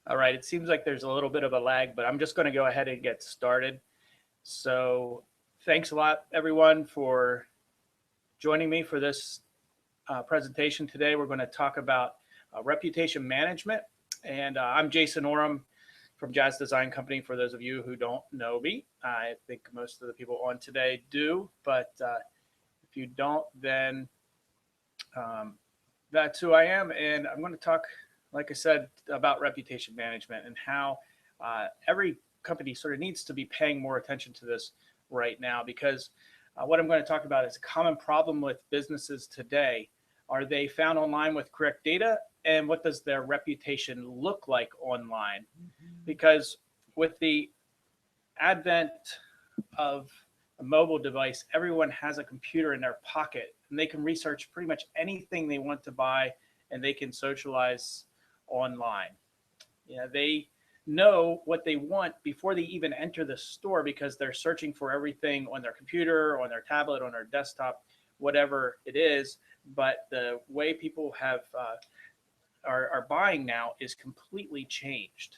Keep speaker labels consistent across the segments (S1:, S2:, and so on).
S1: All right, it seems like there's a little bit of a lag, but I'm just going to go ahead and get started. So, thanks a lot, everyone, for joining me for this presentation today. We're going to talk about reputation management. And I'm Jason Oram from Jazz Design Company. For those of you who don't know me, I think most of the people on today do. But if you don't, then that's who I am. And I'm going to talk, like I said, about reputation management and how every company sort of needs to be paying more attention to this right now, because what I'm going to talk about is a common problem with businesses today. Are they found online with correct data? And what does their reputation look like online? Because with the advent of a mobile device, everyone has a computer in their pocket and they can research pretty much anything they want to buy, and they can socialize online. They know what they want before they even enter the store, because they're searching for everything on their computer, on their tablet, on their desktop, whatever it is. But the way people are buying now is completely changed.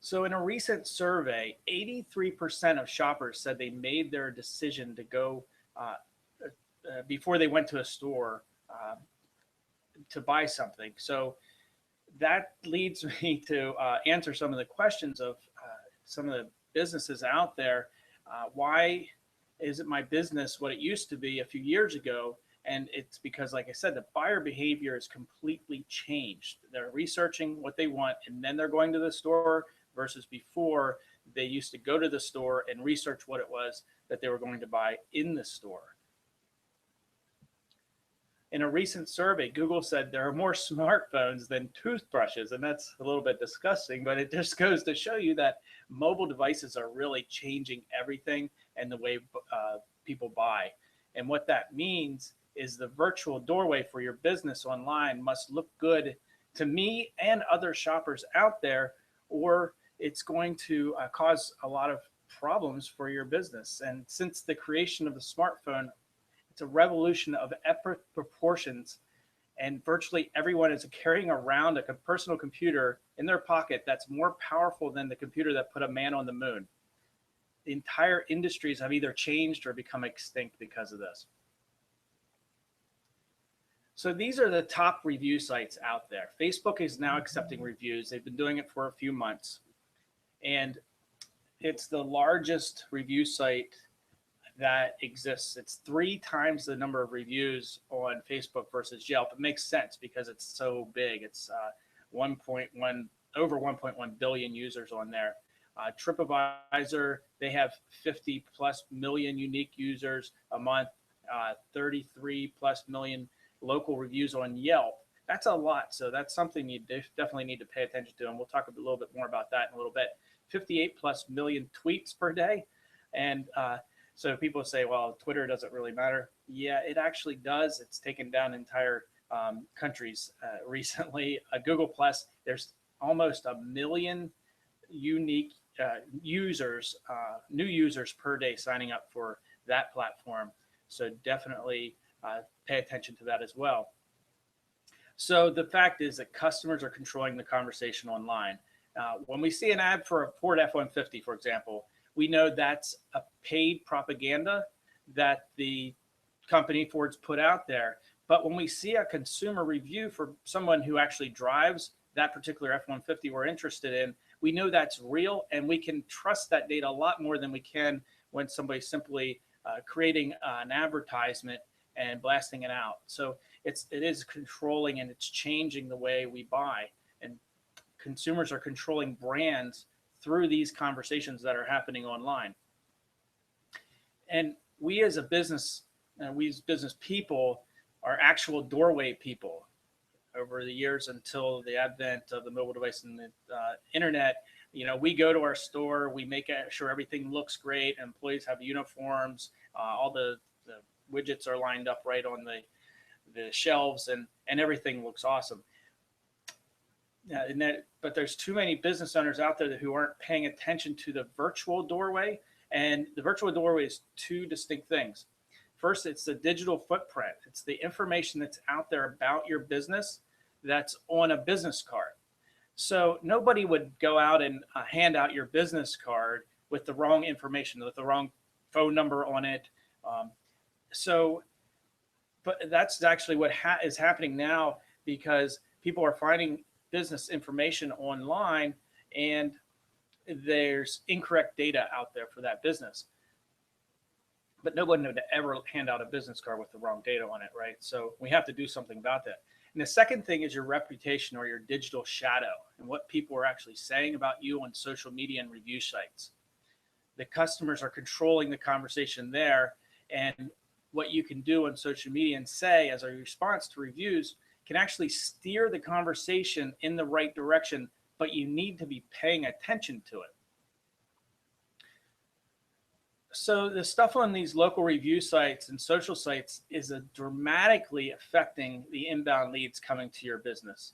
S1: So, in a recent survey, 83% of shoppers said they made their decision to go before they went to a store to buy something. So, that leads me to answer some of the questions of some of the businesses out there. Why isn't my business what it used to be a few years ago? And it's because, like I said, the buyer behavior is completely changed. They're researching what they want and then they're going to the store, versus before they used to go to the store and research what it was that they were going to buy in the store. In a recent survey, Google said there are more smartphones than toothbrushes, and that's a little bit disgusting, but it just goes to show you that mobile devices are really changing everything and the way people buy. And what that means is the virtual doorway for your business online must look good to me and other shoppers out there, or it's going to cause a lot of problems for your business. And since the creation of the smartphone, it's a revolution of epic proportions, and virtually everyone is carrying around a personal computer in their pocket that's more powerful than the computer that put a man on the moon. The entire industries have either changed or become extinct because of this. So these are the top review sites out there. Facebook is now accepting reviews. They've been doing it for a few months. And it's the largest review site that exists. It's 3 times the number of reviews on Facebook versus Yelp. It makes sense because it's so big. It's over 1.1 billion users on there. TripAdvisor, they have 50 plus million unique users a month, 33 plus million local reviews on Yelp. That's a lot. So that's something you definitely need to pay attention to. And we'll talk a little bit more about that in a little bit. 58 plus million tweets per day. And so people say, well, Twitter doesn't really matter. Yeah, it actually does. It's taken down entire countries recently. Google Plus, there's almost 1 million unique users, new users per day signing up for that platform. So definitely pay attention to that as well. So the fact is that customers are controlling the conversation online. When we see an ad for a Ford F-150, for example, we know that's a paid propaganda that the company Ford's put out there. But when we see a consumer review for someone who actually drives that particular F-150 we're interested in, we know that's real, and we can trust that data a lot more than we can when somebody's simply creating an advertisement and blasting it out. So it is controlling, and it's changing the way we buy. And consumers are controlling brands through these conversations that are happening online. And we as a business, we as business people are actual doorway people. Over the years until the advent of the mobile device and the internet, we go to our store, we make sure everything looks great, employees have uniforms, all the widgets are lined up right on the shelves, and everything looks awesome. But there's too many business owners out there who aren't paying attention to the virtual doorway. And the virtual doorway is 2 distinct things. First, it's the digital footprint. It's the information that's out there about your business that's on a business card. So nobody would go out and hand out your business card with the wrong information, with the wrong phone number on it. Um, so, but that's actually what is happening now, because people are finding business information online, and there's incorrect data out there for that business. But nobody would ever hand out a business card with the wrong data on it, right? So we have to do something about that. And the second thing is your reputation, or your digital shadow, and what people are actually saying about you on social media and review sites. The customers are controlling the conversation there, and what you can do on social media and say as a response to reviews can actually steer the conversation in the right direction, but you need to be paying attention to it. So the stuff on these local review sites and social sites is dramatically affecting the inbound leads coming to your business.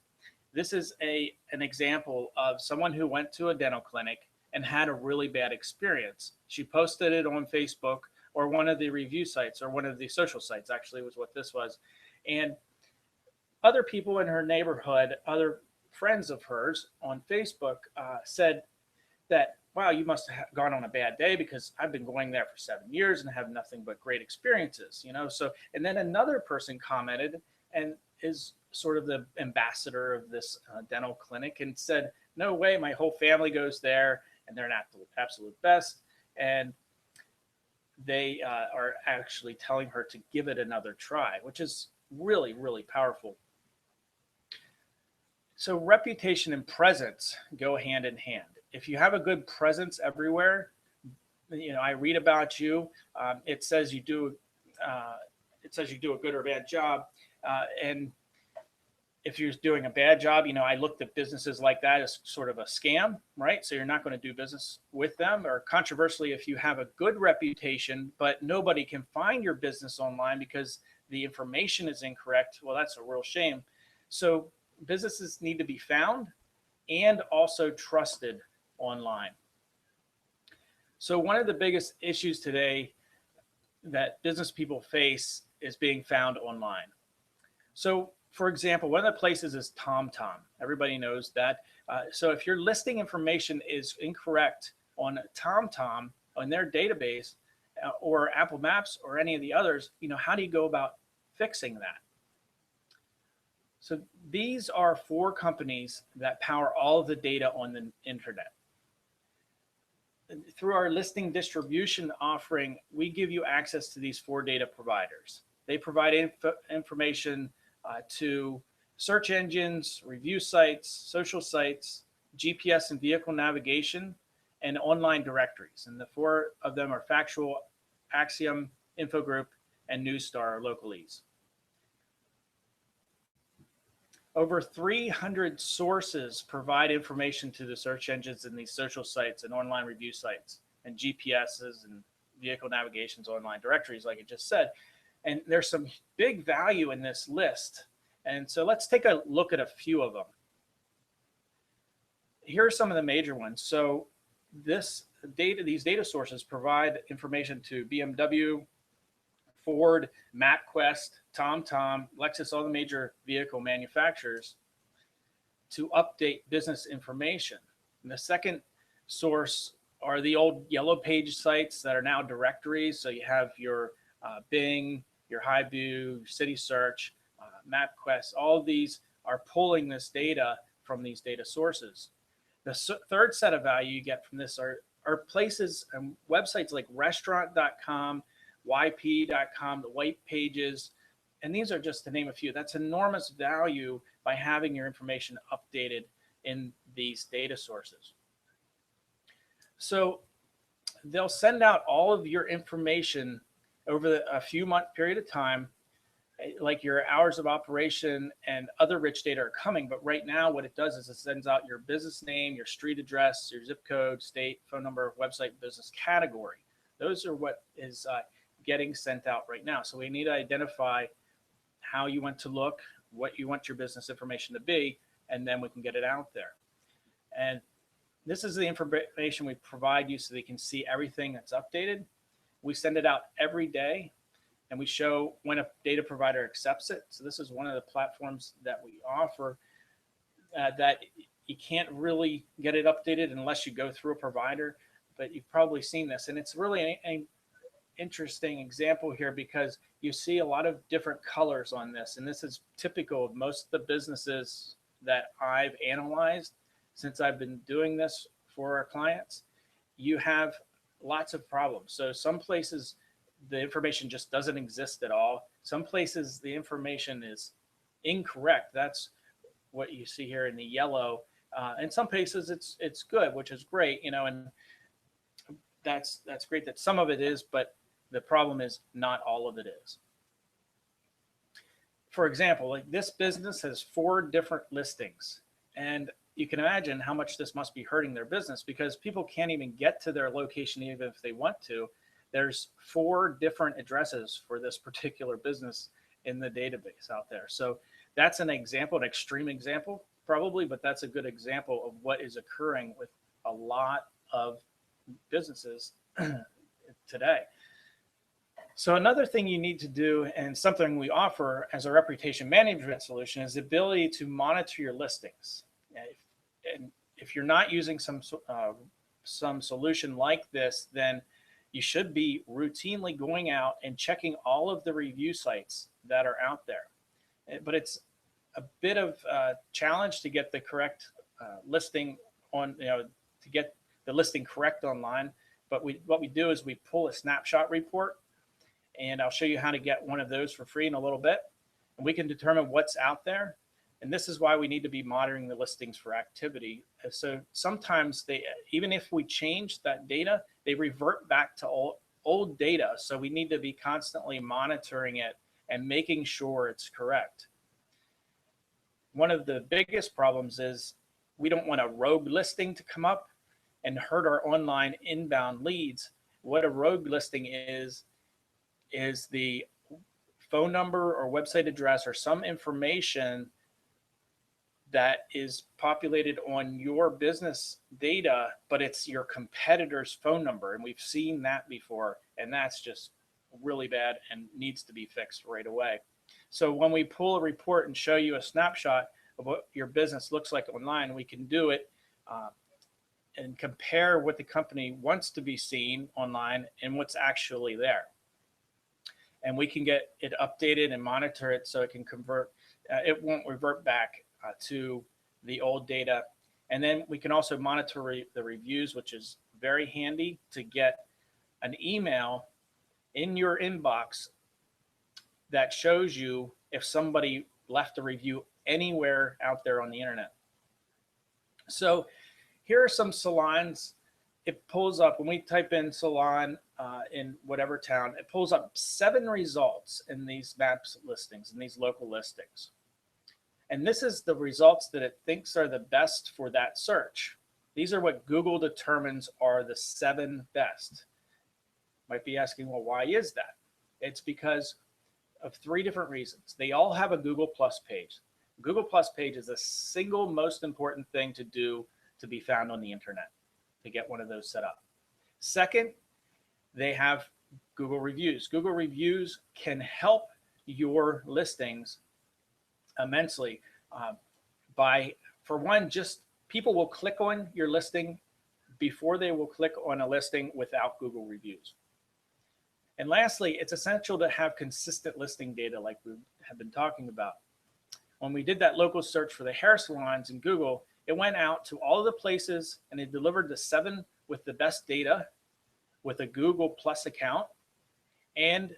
S1: This is an example of someone who went to a dental clinic and had a really bad experience. She posted it on Facebook or one of the review sites, or one of the social sites, actually was what this was. And other people in her neighborhood, other friends of hers on Facebook, said that, wow, you must have gone on a bad day, because I've been going there for 7 years and have nothing but great experiences, you know? So, and then another person commented and is sort of the ambassador of this dental clinic, and said, no way, my whole family goes there and they're an absolute best. And they are actually telling her to give it another try, which is really, really powerful. So reputation and presence go hand in hand. If you have a good presence everywhere, you know, I read about you. It says you do. It says you do a good or bad job, and if you're doing a bad job, you know, I looked at businesses like that as sort of a scam, right? So you're not going to do business with them. Or controversially, if you have a good reputation, but nobody can find your business online because the information is incorrect, well, that's a real shame. So businesses need to be found and also trusted online. So one of the biggest issues today that business people face is being found online. So for example, one of the places is TomTom. Everybody knows that. So if your listing information is incorrect on TomTom, on their database, or Apple Maps, or any of the others, you know, how do you go about fixing that? So these are 4 companies that power all of the data on the internet. Through our listing distribution offering, we give you access to these 4 data providers. They provide information to search engines, review sites, social sites, GPS and vehicle navigation, and online directories. And the 4 of them are Factual, Axiom, Infogroup, and Newstar, or Localese. Over 300 sources provide information to the search engines and these social sites and online review sites, and GPSs and vehicle navigations, online directories, like I just said. And there's some big value in this list. And so let's take a look at a few of them. Here are some of the major ones. So these data sources provide information to BMW, Ford, MapQuest, TomTom, Lexus, all the major vehicle manufacturers, to update business information. And the second source are the old yellow page sites that are now directories. So you have your Bing, your HiView, CitySearch, MapQuest. All of these are pulling this data from these data sources. The third set of value you get from this are places and websites like restaurant.com, yp.com, the white pages, and these are just to name a few. That's enormous value by having your information updated in these data sources. So they'll send out all of your information over a few month period of time, like your hours of operation and other rich data are coming. But right now what it does is it sends out your business name, your street address, your zip code, state, phone number, website, business category. Those are what is getting sent out right now. So we need to identify how you want to look, what you want your business information to be, and then we can get it out there. And this is the information we provide you so they can see everything that's updated. We send it out every day. and we show when a data provider accepts it. So this is one of the platforms that we offer that you can't really get it updated unless you go through a provider, but you've probably seen this. And it's really an interesting example here because you see a lot of different colors on this. And this is typical of most of the businesses that I've analyzed since I've been doing this for our clients. You have lots of problems. So some places the information just doesn't exist at all. Some places the information is incorrect. That's what you see here in the yellow. In some places it's good, which is great, you know, and that's great that some of it is, but the problem is not all of it is. For example, like this business has 4 different listings, and you can imagine how much this must be hurting their business because people can't even get to their location even if they want to. There's 4 different addresses for this particular business in the database out there. So that's an example, an extreme example probably, but that's a good example of what is occurring with a lot of businesses today. So another thing you need to do, and something we offer as a reputation management solution, is the ability to monitor your listings. And if you're not using some solution like this, then you should be routinely going out and checking all of the review sites that are out there. But it's a bit of a challenge to get the correct listing on, you know, to get the listing correct online. But what we do is we pull a snapshot report, and I'll show you how to get one of those for free in a little bit. And we can determine what's out there. And this is why we need to be monitoring the listings for activity. So sometimes even if we change that data, they revert back to old data. So we need to be constantly monitoring it and making sure it's correct. One of the biggest problems is we don't want a rogue listing to come up and hurt our online inbound leads. What a rogue listing is the phone number or website address or some information that is populated on your business data, but it's your competitor's phone number. And we've seen that before, and that's just really bad and needs to be fixed right away. So when we pull a report and show you a snapshot of what your business looks like online, we can do it and compare what the company wants to be seen online and what's actually there. And we can get it updated and monitor it so it can convert. It won't revert back to the old data. And then we can also monitor the reviews, which is very handy to get an email in your inbox that shows you if somebody left a review anywhere out there on the internet. So here are some salons. It pulls up, when we type in salon in whatever town, it pulls up 7 results in these maps listings, in these local listings. And this is the results that it thinks are the best for that search. These are what Google determines are the 7 best. Might be asking, well, why is that? It's because of 3 different reasons. They all have a Google Plus page. Google Plus page is the single most important thing to do to be found on the internet, to get one of those set up. Second, they have Google reviews. Google reviews can help your listings immensely by, for one, just people will click on your listing before they will click on a listing without Google reviews. And lastly, it's essential to have consistent listing data like we have been talking about. When we did that local search for the hair salons in Google, it went out to all of the places and it delivered the 7 with the best data with a Google Plus account. And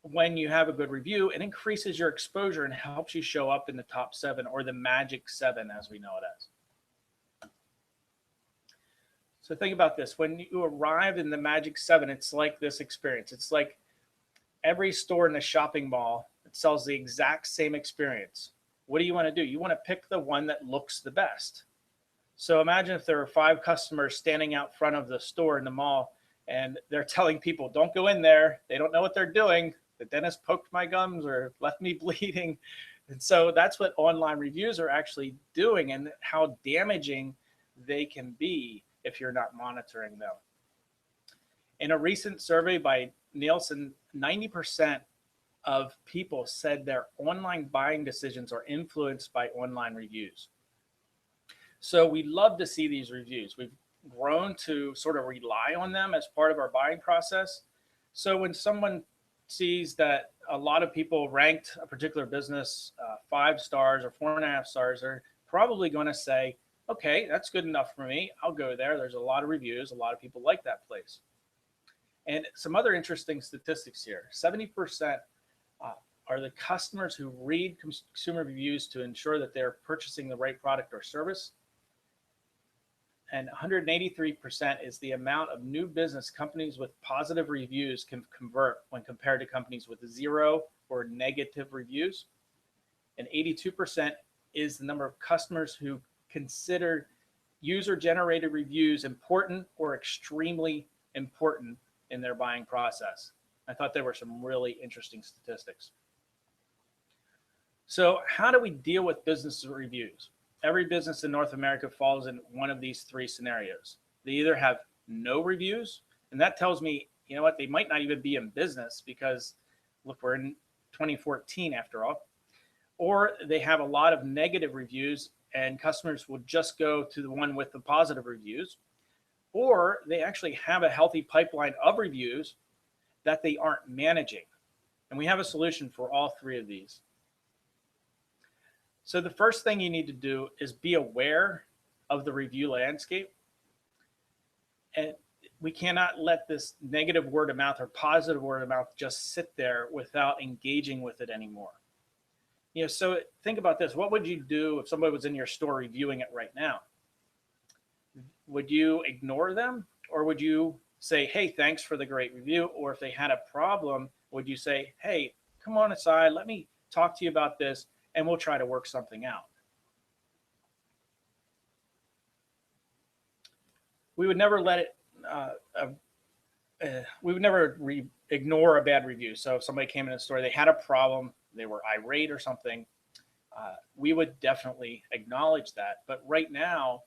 S1: when you have a good review, it increases your exposure and helps you show up in the top 7, or the magic 7 as we know it as. So think about this. When you arrive in the magic 7, it's like this experience. It's like every store in a shopping mall that sells the exact same experience. What do you want to do? You want to pick the one that looks the best. So imagine if there are 5 customers standing out front of the store in the mall and they're telling people, don't go in there. They don't know what they're doing. The dentist poked my gums or left me bleeding. And so that's what online reviews are actually doing, and how damaging they can be if you're not monitoring them. In a recent survey by Nielsen, 90% of people said their online buying decisions are influenced by online reviews. So we love to see these reviews. We've grown to sort of rely on them as part of our buying process. So when someone sees that a lot of people ranked a particular business 5 stars or 4.5 stars, they're probably going to say, okay, that's good enough for me. I'll go there. There's a lot of reviews. A lot of people like that place. And some other interesting statistics here. 70% are the customers who read consumer reviews to ensure that they're purchasing the right product or service. And 183% is the amount of new business companies with positive reviews can convert when compared to companies with 0 or negative reviews. And 82% is the number of customers who consider user-generated reviews important or extremely important in their buying process. I thought there were some really interesting statistics. So how do we deal with business reviews? Every business in North America falls in one of these 3 scenarios. They either have no reviews, and that tells me, you know what, they might not even be in business because, look, we're in 2014 after all. Or they have a lot of negative reviews and customers will just go to the one with the positive reviews. Or they actually have a healthy pipeline of reviews that they aren't managing. And we have a solution for all 3 of these. So the first thing you need to do is be aware of the review landscape. And we cannot let this negative word of mouth or positive word of mouth just sit there without engaging with it anymore. You know, so think about this. What would you do if somebody was in your store reviewing it right now? Would you ignore them, or would you say, hey, thanks for the great review? Or if they had a problem, would you say, hey, come on aside, let me talk to you about this, and we'll try to work something out? We would never let it, we would never ignore a bad review. So if somebody came in the store, they had a problem, they were irate or something, we would definitely acknowledge that. But right now,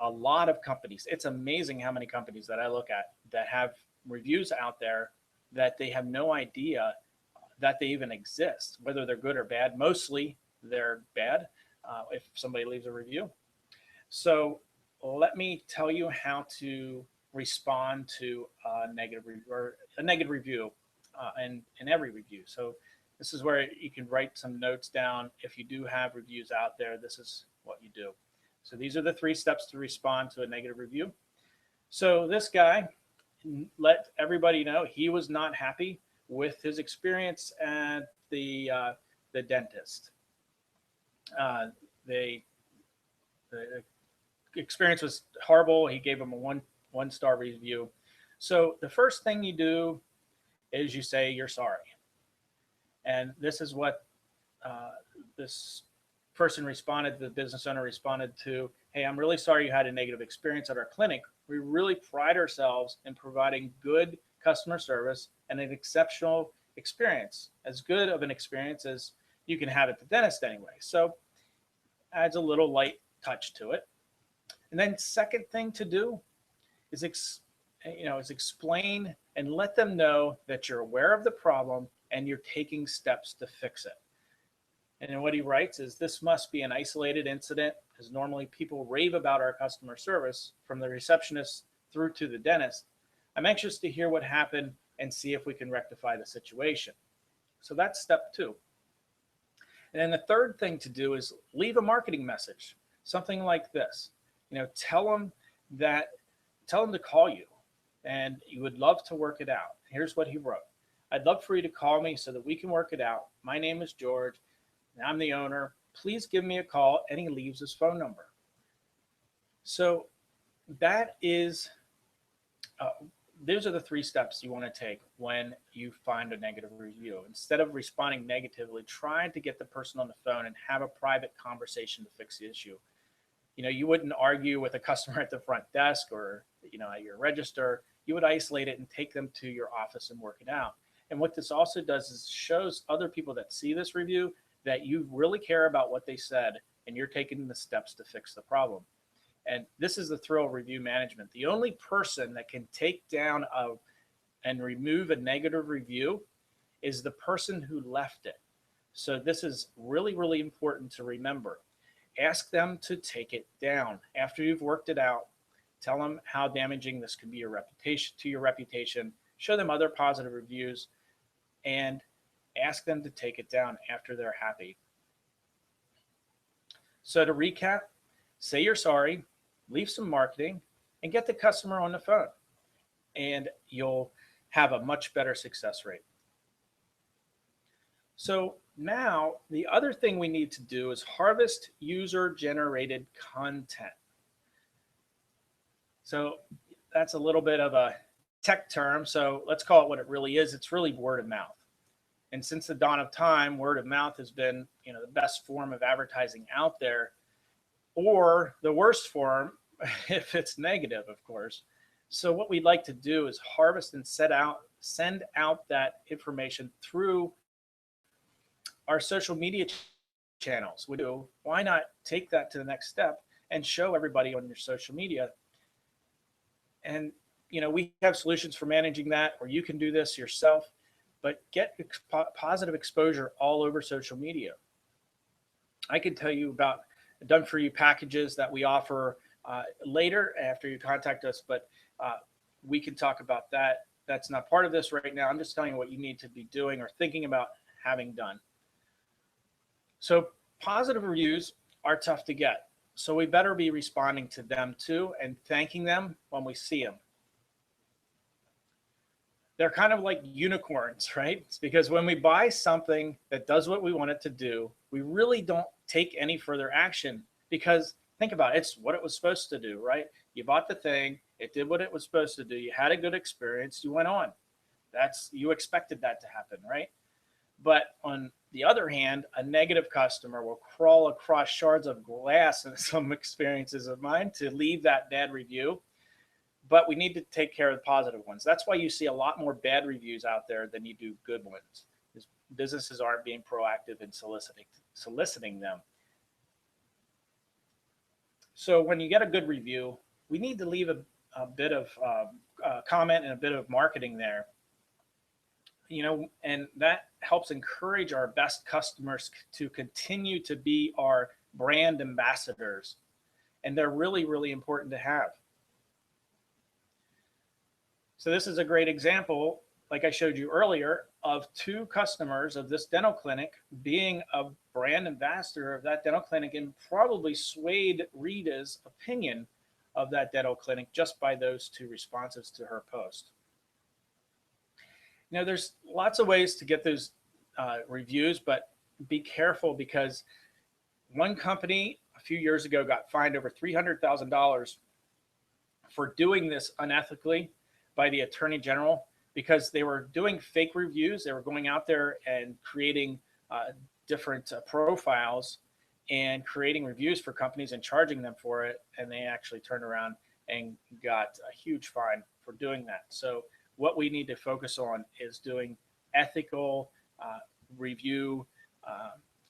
S1: a lot of companies, it's amazing how many companies that I look at that have reviews out there that they have no idea that they even exist, whether they're good or bad. Mostly they're bad if somebody leaves a review. So let me tell you how to respond to a negative review in every review. So this is where you can write some notes down. If you do have reviews out there, this is what you do. So these are the 3 steps to respond to a negative review. So this guy let everybody know he was not happy with his experience at the dentist. The experience was horrible. He gave him a one-star review. So the first thing you do is you say you're sorry. And this is what this person responded, the business owner responded to, hey, I'm really sorry you had a negative experience at our clinic. We really pride ourselves in providing good customer service and an exceptional experience, as good of an experience as you can have at the dentist anyway. So adds a little light touch to it. And then second thing to do is explain and let them know that you're aware of the problem and you're taking steps to fix it. And then what he writes is, this must be an isolated incident, because normally people rave about our customer service from the receptionist through to the dentist. I'm anxious to hear what happened and see if we can rectify the situation. So that's step 2. And then the third thing to do is leave a marketing message, something like this. Tell them to call you and you would love to work it out. Here's what he wrote. I'd love for you to call me so that we can work it out. My name is George. I'm the owner. Please give me a call. And he leaves his phone number. So that is, those are the 3 steps you want to take when you find a negative review. Instead of responding negatively, try to get the person on the phone and have a private conversation to fix the issue. You wouldn't argue with a customer at the front desk or, at your register. You would isolate it and take them to your office and work it out. And what this also does is shows other people that see this review that you really care about what they said and you're taking the steps to fix the problem. And this is the thrill of review management. The only person that can take down and remove a negative review is the person who left it. So this is really, really important to remember. Ask them to take it down after you've worked it out. Tell them how damaging this could be to your reputation. Show them other positive reviews, and ask them to take it down after they're happy. So to recap, say you're sorry, leave some marketing, and get the customer on the phone, and you'll have a much better success rate. So now the other thing we need to do is harvest user-generated content. So that's a little bit of a tech term. So let's call it what it really is. It's really word of mouth. And since the dawn of time, word of mouth has been, the best form of advertising out there, or the worst form if it's negative, of course. So what we'd like to do is harvest and send out that information through our social media channels. Why not take that to the next step and show everybody on your social media? And we have solutions for managing that, or you can do this yourself, but get positive exposure all over social media. I can tell you about done for you packages that we offer later after you contact us, but we can talk about that. That's not part of this right now. I'm just telling you what you need to be doing or thinking about having done. So positive reviews are tough to get. So we better be responding to them too and thanking them when we see them. They're kind of like unicorns, right? It's because when we buy something that does what we want it to do, we really don't take any further action, because think about it, it's what it was supposed to do, right? You bought the thing, it did what it was supposed to do, you had a good experience, you went on. You expected that to happen, right? But on the other hand, a negative customer will crawl across shards of glass in some experiences of mine to leave that bad review. But we need to take care of the positive ones. That's why you see a lot more bad reviews out there than you do good ones. Businesses aren't being proactive in soliciting them. So when you get a good review, we need to leave a bit of comment and a bit of marketing there. And that helps encourage our best customers to continue to be our brand ambassadors. And they're really, really important to have. So this is a great example, like I showed you earlier, of two customers of this dental clinic being a brand ambassador of that dental clinic and probably swayed Rita's opinion of that dental clinic just by those two responses to her post. There's lots of ways to get those reviews, but be careful, because one company a few years ago got fined over $300,000 for doing this unethically by the Attorney General, because they were doing fake reviews. They were going out there and creating different profiles and creating reviews for companies and charging them for it. And they actually turned around and got a huge fine for doing that. So what we need to focus on is doing ethical review,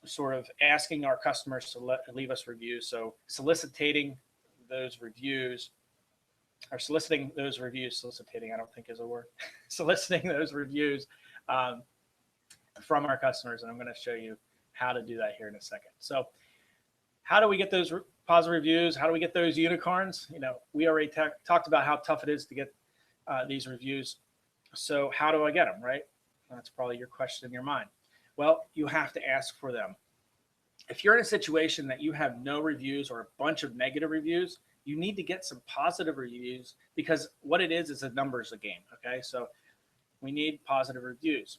S1: sort of asking our customers to leave us reviews. So soliciting those reviews, I don't think is a word, soliciting those reviews from our customers. And I'm going to show you how to do that here in a second. So how do we get those positive reviews? How do we get those unicorns? We already talked about how tough it is to get these reviews. So how do I get them, right? That's probably your question in your mind. Well, you have to ask for them. If you're in a situation that you have no reviews or a bunch of negative reviews, you need to get some positive reviews, because what it is a numbers game. Okay, so we need positive reviews.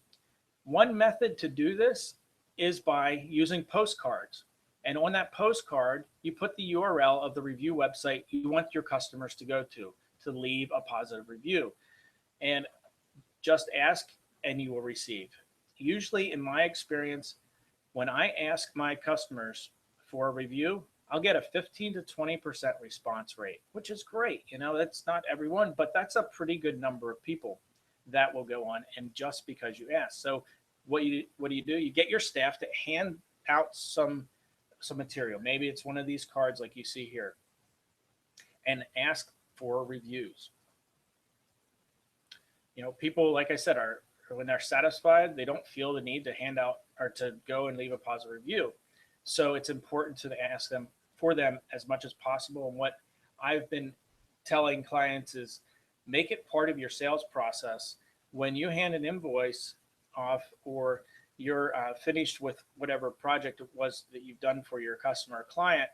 S1: One method to do this is by using postcards. And on that postcard, you put the URL of the review website you want your customers to go to leave a positive review. And just ask and you will receive. Usually, in my experience, when I ask my customers for a review, I'll get a 15 to 20% response rate, which is great. That's not everyone, but that's a pretty good number of people that will go on, and just because you ask. So what do you do? You get your staff to hand out some material. Maybe it's one of these cards like you see here, and ask for reviews. People, like I said, are when they're satisfied, they don't feel the need to hand out or to go and leave a positive review. So it's important to ask them for them as much as possible. And what I've been telling clients is make it part of your sales process. When you hand an invoice off or you're finished with whatever project it was that you've done for your customer or client,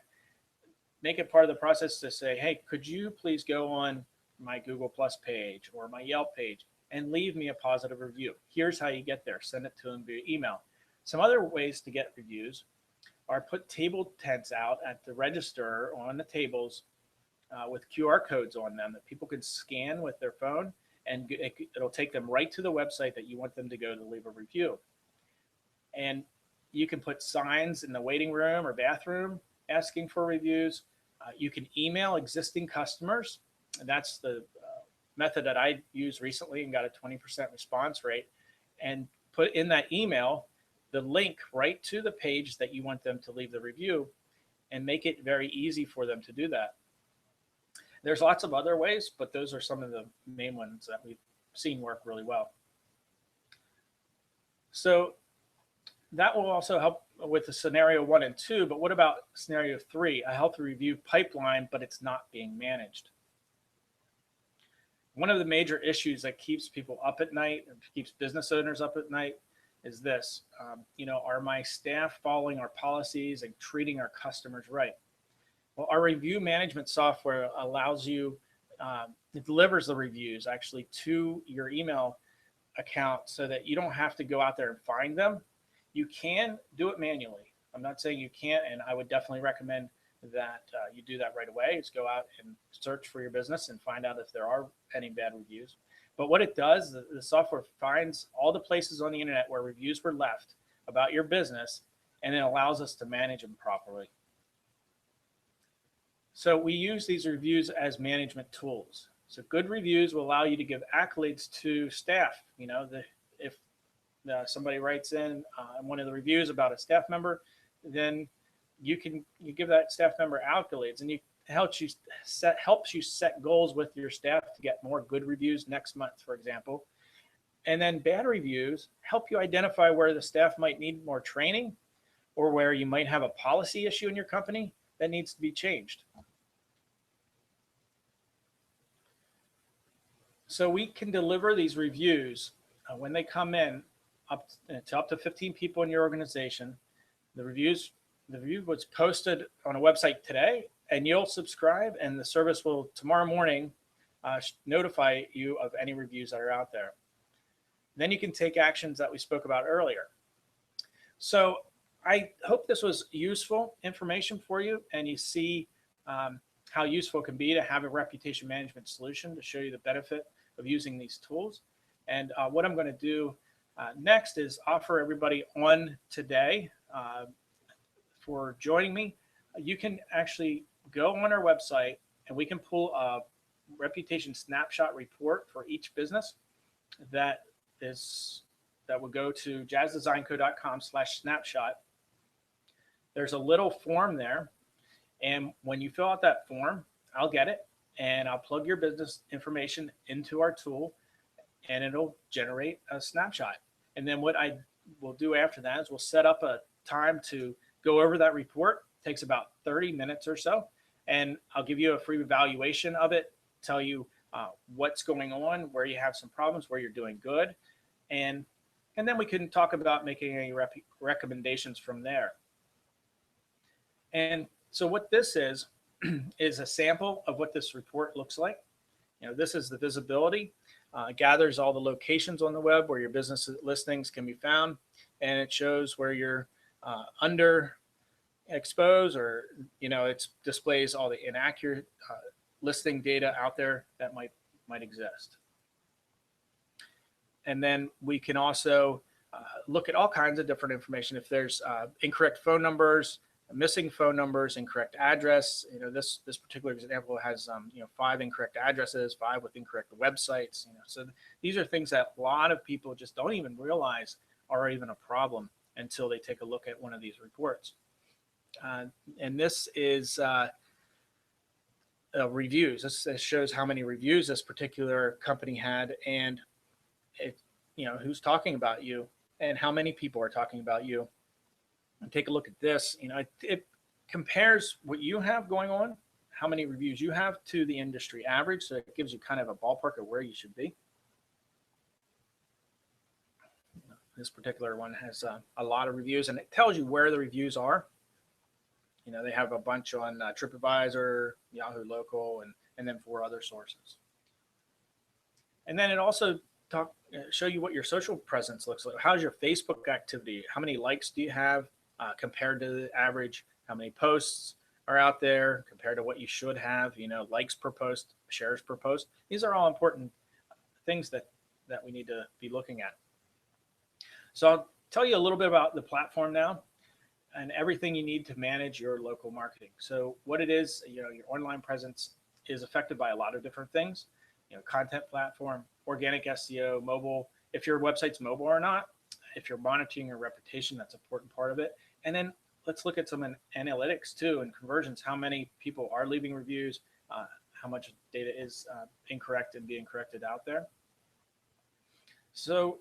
S1: make it part of the process to say, hey, could you please go on my Google Plus page or my Yelp page and leave me a positive review. Here's how you get there. Send it to them via email. Some other ways to get reviews are put table tents out at the register on the tables with QR codes on them that people can scan with their phone, and it'll take them right to the website that you want them to go to leave a review. And you can put signs in the waiting room or bathroom asking for reviews. You can email existing customers, and that's the method that I used recently and got a 20% response rate, and put in that email the link right to the page that you want them to leave the review, and make it very easy for them to do that. There's lots of other ways, but those are some of the main ones that we've seen work really well. So that will also help with the scenario 1 and 2, but what about scenario 3, a healthy review pipeline, but it's not being managed? One of the major issues that keeps people up at night and keeps business owners up at night is this. Are my staff following our policies and treating our customers right? Well, our review management software allows you, it delivers the reviews actually to your email account so that you don't have to go out there and find them. You can do it manually. I'm not saying you can't, and I would definitely recommend that you do that right away. Is go out and search for your business and find out if there are any bad reviews. But what it does, the software finds all the places on the internet where reviews were left about your business, and it allows us to manage them properly. So we use these reviews as management tools. So good reviews will allow you to give accolades to staff. If somebody writes in one of the reviews about a staff member, then you give that staff member accolades, and it helps you set goals with your staff to get more good reviews next month, for example. And then bad reviews help you identify where the staff might need more training, or where you might have a policy issue in your company that needs to be changed. So we can deliver these reviews when they come in up to 15 people in your organization. The review was posted on a website today, and you'll subscribe, and the service will tomorrow morning notify you of any reviews that are out there. Then you can take actions that we spoke about earlier. So I hope this was useful information for you, and you see how useful it can be to have a reputation management solution to show you the benefit of using these tools. And what I'm going to do next is offer everybody on today for joining me. You can actually go on our website, and we can pull a reputation snapshot report for each business that would go to jazzdesignco.com/snapshot. There's a little form there, and when you fill out that form, I'll get it, and I'll plug your business information into our tool, and it'll generate a snapshot. And then what I will do after that is we'll set up a time to go over that report. It takes about 30 minutes or so, and I'll give you a free evaluation of it, tell you what's going on, where you have some problems, where you're doing good, and then we can talk about making any recommendations from there. And so what this is a sample of what this report looks like. This is the visibility. It gathers all the locations on the web where your business listings can be found, and it shows where you're under exposed, or it displays all the inaccurate listing data out there that might exist. And then we can also look at all kinds of different information. If there's incorrect phone numbers, missing phone numbers, incorrect address. This particular example has 5 incorrect addresses, 5 with incorrect websites. So these are things that a lot of people just don't even realize are even a problem until they take a look at one of these reports. And this is reviews. This shows how many reviews this particular company had, and who's talking about you and how many people are talking about you. And take a look at this. It compares what you have going on, how many reviews you have, to the industry average. So it gives you kind of a ballpark of where you should be. This particular one has a lot of reviews, and it tells you where the reviews are. They have a bunch on TripAdvisor, Yahoo Local, and then 4 other sources. And then it also show you what your social presence looks like. How's your Facebook activity? How many likes do you have compared to the average? How many posts are out there compared to what you should have? Likes per post, shares per post. These are all important things that we need to be looking at. So I'll tell you a little bit about the platform now and everything you need to manage your local marketing. So what it is, your online presence is affected by a lot of different things. Content platform, organic SEO, mobile, if your website's mobile or not, if you're monitoring your reputation, that's an important part of it. And then let's look at some analytics too, and conversions, how many people are leaving reviews, how much data is incorrect and being corrected out there. So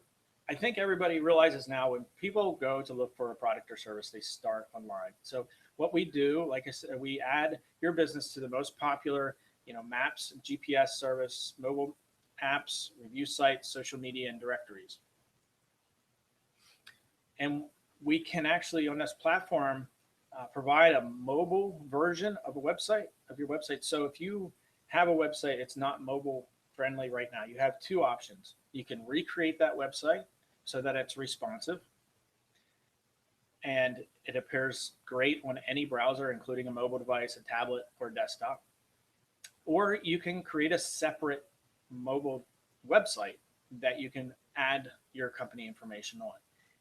S1: I think everybody realizes now when people go to look for a product or service, they start online. So what we do, like I said, we add your business to the most popular, maps, GPS service, mobile apps, review sites, social media, and directories. And we can actually, on this platform, provide a mobile version of your website. So if you have a website, it's not mobile friendly right now, you have 2 options. You can recreate that website so that it's responsive and it appears great on any browser, including a mobile device, a tablet, or desktop. Or you can create a separate mobile website that you can add your company information on.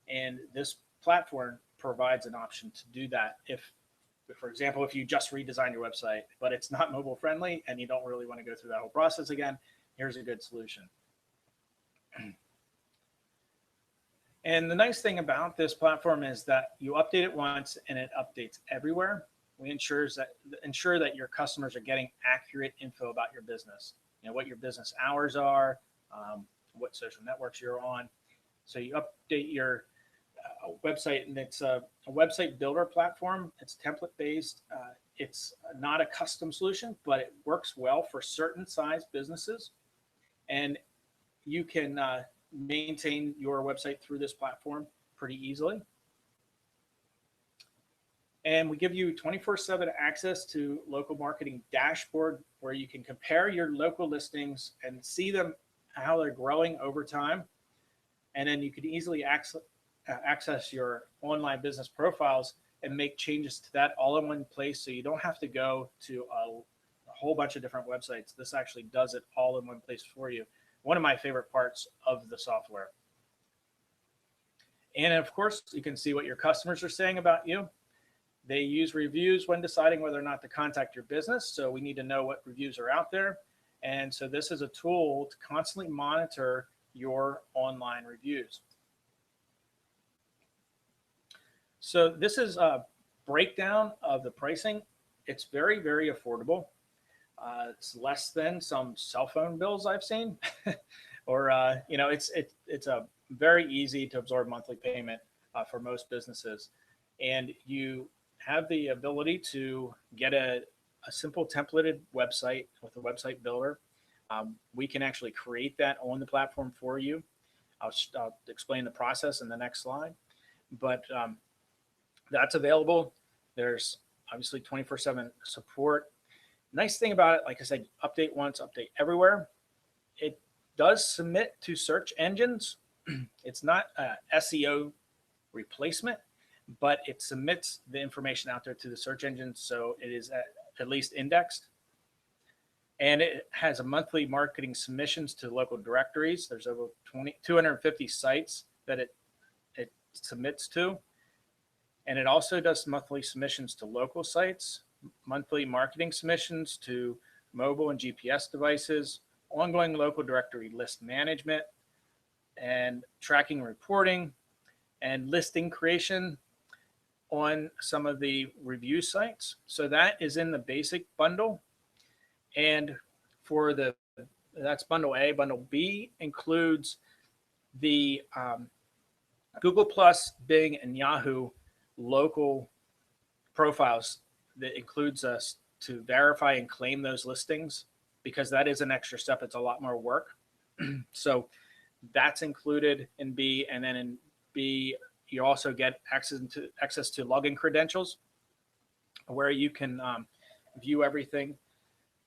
S1: And this platform provides an option to do that. If, for example, if you just redesign your website, but it's not mobile friendly and you don't really want to go through that whole process again, here's a good solution. And the nice thing about this platform is that you update it once and it updates everywhere. We ensure that your customers are getting accurate info about your business, what your business hours are, what social networks you're on. So you update your website, and it's a website builder platform. It's template based. It's not a custom solution, but it works well for certain size businesses. And you can maintain your website through this platform pretty easily. And we give you 24/7 access to local marketing dashboard where you can compare your local listings and see them, how they're growing over time. And then you can easily access your online business profiles and make changes to that all in one place. So you don't have to go to a whole bunch of different websites. This actually does it all in one place for you. One of my favorite parts of the software. And of course, you can see what your customers are saying about you. They use reviews when deciding whether or not to contact your business. So we need to know what reviews are out there. And so this is a tool to constantly monitor your online reviews. So this is a breakdown of the pricing. It's very, very affordable. It's less than some cell phone bills I've seen, or it's a very easy to absorb monthly payment for most businesses, and you have the ability to get a simple templated website with a website builder. We can actually create that on the platform for you. I'll explain the process in the next slide, but that's available. There's obviously 24/7 support. Nice thing about it, like I said, update once, update everywhere. It does submit to search engines. It's not a SEO replacement, but it submits the information out there to the search engines, so it is at least indexed. And it has a monthly marketing submissions to local directories. There's over 250 sites that it submits to. And it also does monthly submissions to local sites, monthly marketing submissions to mobile and GPS devices, ongoing local directory list management, and tracking reporting, and listing creation on some of the review sites. So that is in the basic bundle. And for that's bundle A. Bundle B includes The Google Plus, Bing, and Yahoo local profiles that includes us to verify and claim those listings, because that is an extra step. It's a lot more work. So that's included in B, and then in B, you also get access to login credentials where you can view everything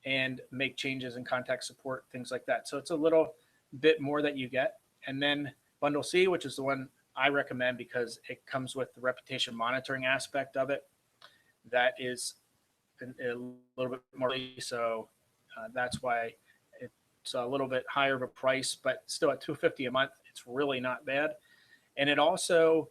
S1: and make changes in contact support, things like that. So it's a little bit more that you get. And then Bundle C, which is the one I recommend because it comes with the reputation monitoring aspect of it. That is a little bit more. So that's why it's a little bit higher of a price, but still at $250 a month, it's really not bad. And it also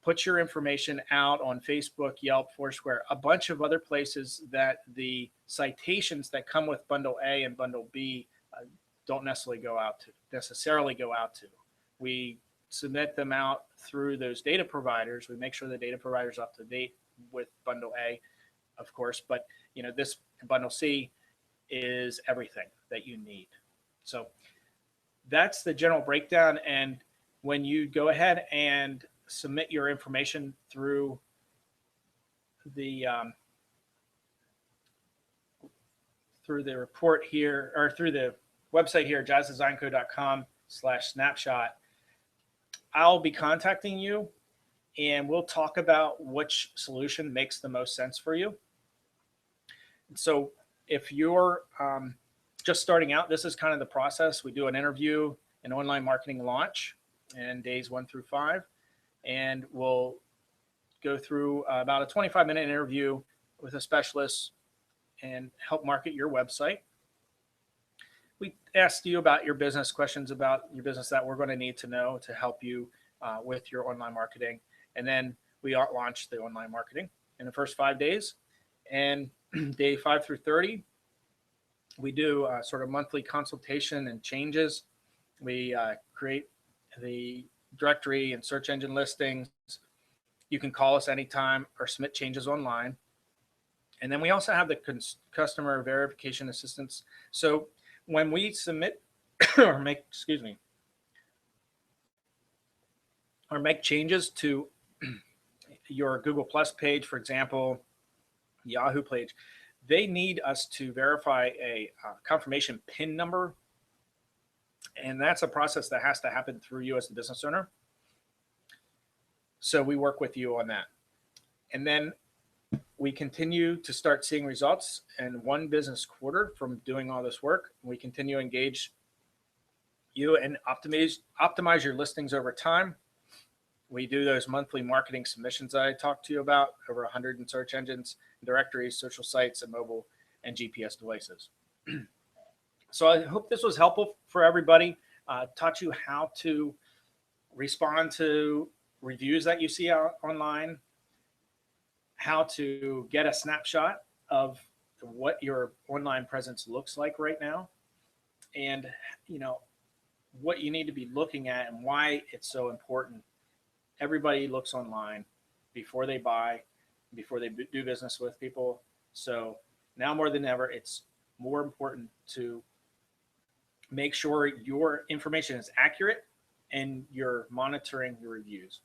S1: puts your information out on Facebook, Yelp, Foursquare, a bunch of other places that the citations that come with Bundle A and Bundle B don't necessarily go out to. We submit them out through those data providers. We make sure the data provider is up to date with Bundle A, of course, but this Bundle C is everything that you need. So that's the general breakdown. And when you go ahead and submit your information through the report here, or through the website here, jazzdesignco.com/snapshot, I'll be contacting you and we'll talk about which solution makes the most sense for you. So if you're just starting out, this is kind of the process. We do an interview, an online marketing launch, and days 1 through 5. And we'll go through about a 25-minute interview with a specialist and help market your website. We asked you about your business, questions about your business that we're going to need to know to help you with your online marketing. And then we launch the online marketing in the first 5 days. And day 5 through 30, we do sort of monthly consultation and changes. We create the directory and search engine listings. You can call us anytime or submit changes online. And then we also have the customer verification assistance. So when we submit or make changes to your Google Plus page, for example, Yahoo page, they need us to verify a confirmation PIN number. And that's a process that has to happen through you as the business owner. So we work with you on that. And then we continue to start seeing results in 1 business quarter from doing all this work. We continue to engage you and optimize your listings over time. We do those monthly marketing submissions that I talked to you about, over 100 in search engines, directories, social sites, and mobile and GPS devices. So I hope this was helpful for everybody. Taught you how to respond to reviews that you see online, how to get a snapshot of what your online presence looks like right now, and what you need to be looking at and why it's so important. Everybody looks online before they buy, before they do business with people. So now more than ever, it's more important to make sure your information is accurate and you're monitoring your reviews.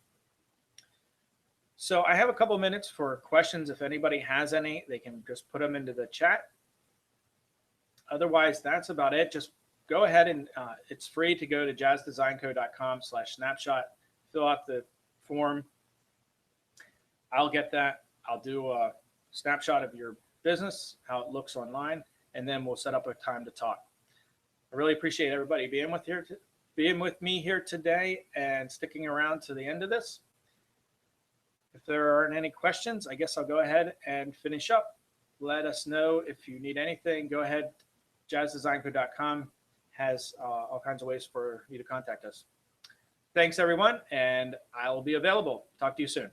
S1: So I have a couple of minutes for questions. If anybody has any, they can just put them into the chat. Otherwise, that's about it. Just go ahead and it's free to go to jazzdesignco.com/snapshot, fill out the form. I'll get that. I'll do a snapshot of your business, how it looks online, and then we'll set up a time to talk. I really appreciate everybody being with me here today and sticking around to the end of this. If there aren't any questions, I guess I'll go ahead and finish up. Let us know if you need anything. Go ahead. jazzdesignco.com has all kinds of ways for you to contact us. Thanks, everyone, and I will be available. Talk to you soon.